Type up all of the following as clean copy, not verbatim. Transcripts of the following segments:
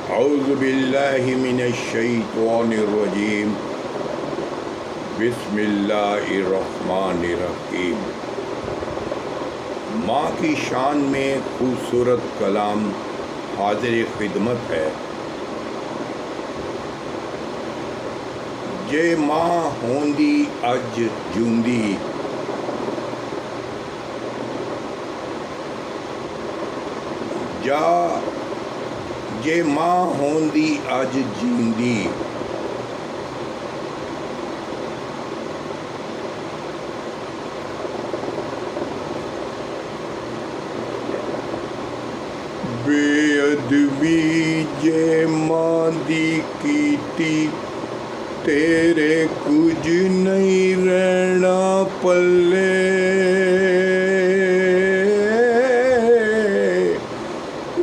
औज़ु बिल्लाहि मिनश्शैतानिर्रजीम बिस्मिल्लाहिर्रहमानिर्रहीम। माँ की शान में खूबसूरत कलाम हाज़िर खिदमत है। जे माँ होंदी अज जूंदी, जा जे माँ होंदी अज जींदी, बेअदबी जे माँ दी कीती, तेरे कुछ नहीं रहना पल्ले।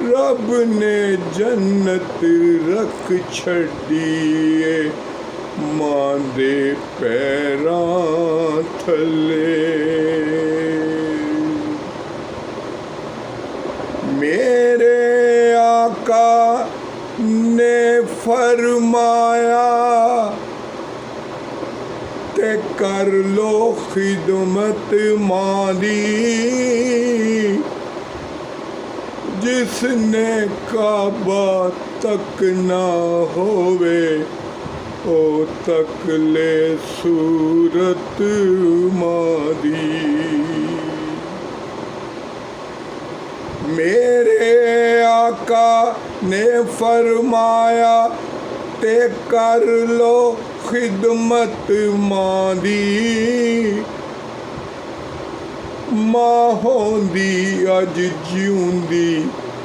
रब ने जन्नत रख छड़िए मां दे पैरां थले। मेरे आका ने फरमाया ते कर लो खिदमत मां दी, जिसने काबा तक ना होवे ओ तक ले सूरत मां दी। मेरे आका ने फरमाया ते कर लो खिदमत मां दी, मां होंदी अज जिउंदी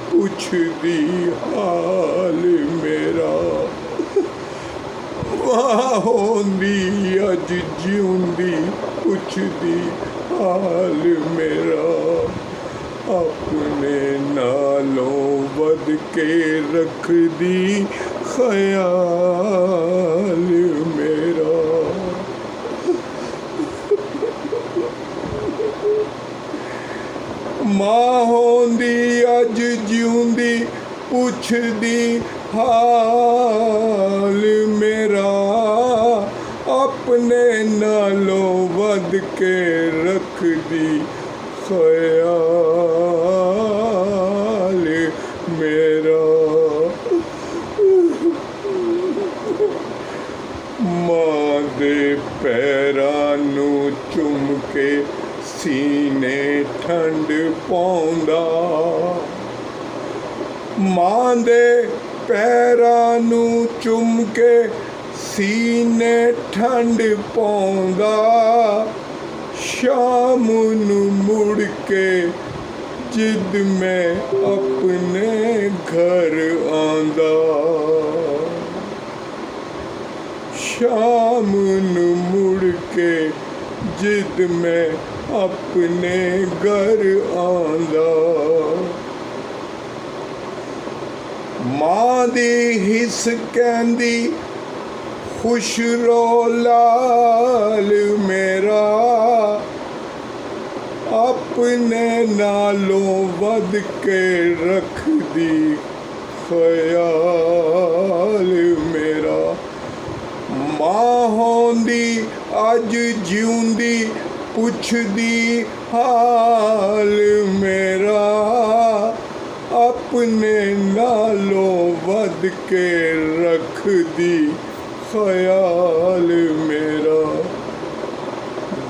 पुछदी हाल मेरा। मां होंदी अज जिउंदी पुछदी हाल मेरा। अपने नालों वध के रखदी ख्याल मेरा। मां होंदी अज जिउंदी पुछदी हाल मेरा। अपने नालों वध के रखदी ख्याल मेरा। मां दे पैरां नू चुम के सीने ठंड पौंदा, मां दे पैरां नू चुम के सीने ठंड पौंदा। शाम नू मुड़ के जिद में अपने घर आंदा। शाम नू मुड़ के जिद में अपने घर आंदा। मां दी हिस कहंदी खुश रो लाल मेरा। अपने नालों वध के रखदी ख्याल मेरा। मां होंदी अज जिउंदी पुछदी हाल मेरा। अपने नालों वध के रखदी ख्याल मेरा।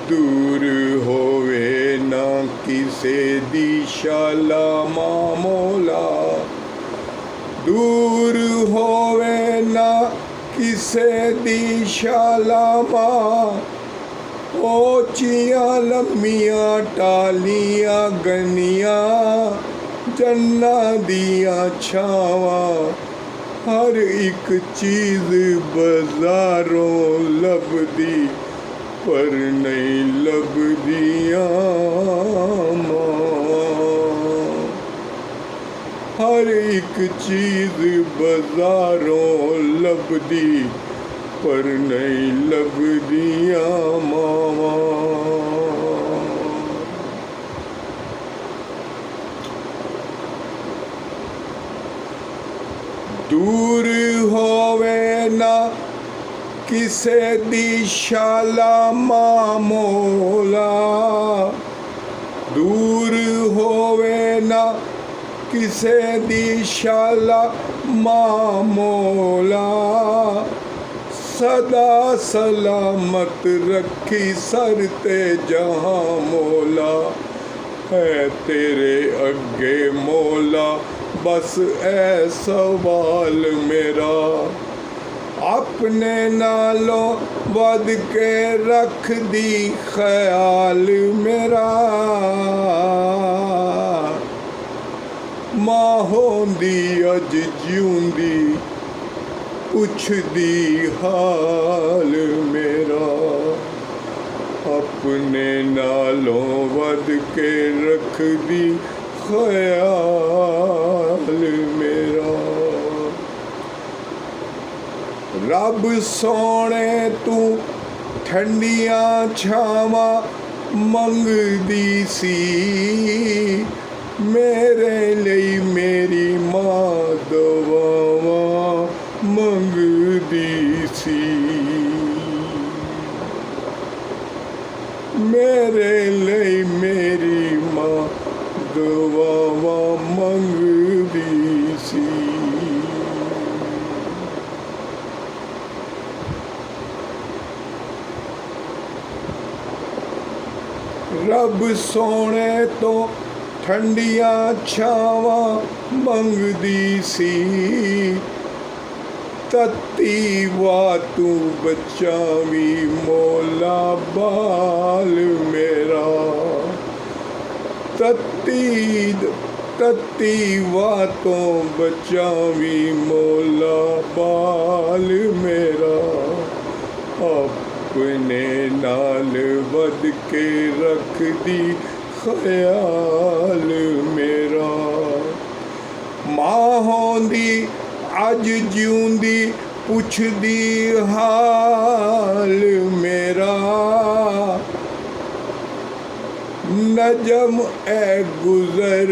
दूर होवे ना किसे दी शाला मां मौला, दूर होवे ना किसे दी शाला मां। ऊंचियां लम्मियां टालियां गनियां जन्ना दियां छावां। हर एक चीज बाजारों लभदी पर नहीं लभदियां मां। हर एक चीज बाजारों लभदी पर नहीं लभदियां मां। दूर होवे ना किसे दी शाला मामोला, दूर होवे ना किसे दी शाला मामोला, सदा सलामत रखी सर ते जहां मौला, है तेरे अगे मौला बस ऐ सवाल मेरा, अपने नालों वध के रख दी ख्याल मेरा, मां होंदी अज जिउंदी पुछदी हाल मेरा, अपने नालों वध के रख दी ख्याल मेरा। रब सोने तू ठंडियां छावां मंगदी सी, मेरे लिए मेरी मां दुआवां मंगदी सी, मेरे लिए मेरी मां दुआवां मंगदी सी। रब सोने तो ठंडियां छावां मंगदी सी, तत्ती वातू बचावी मौला बाल मेरा, तत्ती वातों बचावी मौला बाल मेरा, अपने नाल वध के रख दी ख्याल मेरा, मां होंदी अज जिउंदी पुछदी हाल मेरा, नजम ए गुजर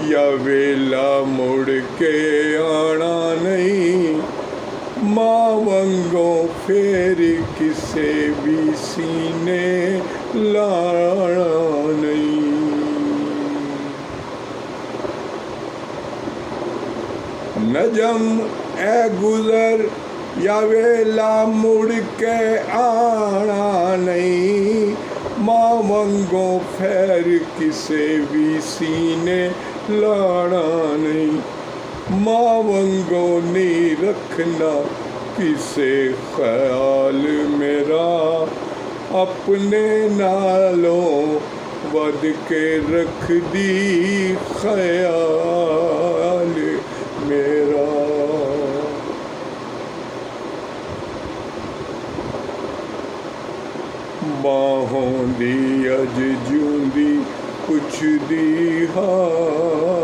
या वेला मुड़ के आना नहीं, मां वंगों फेर किसे भी सीने लाना नहीं। नजम ए गुजर या वेला मुड़ के आना नहीं, मां वंगों फेर किसे भी सीने लाना नहीं, मां वंगों नहीं रखना किसे ख्याल मेरा, अपने नालों वध के रख दी ख्याल मेरा। बाहों दी अज जूंदी पुछदी हाल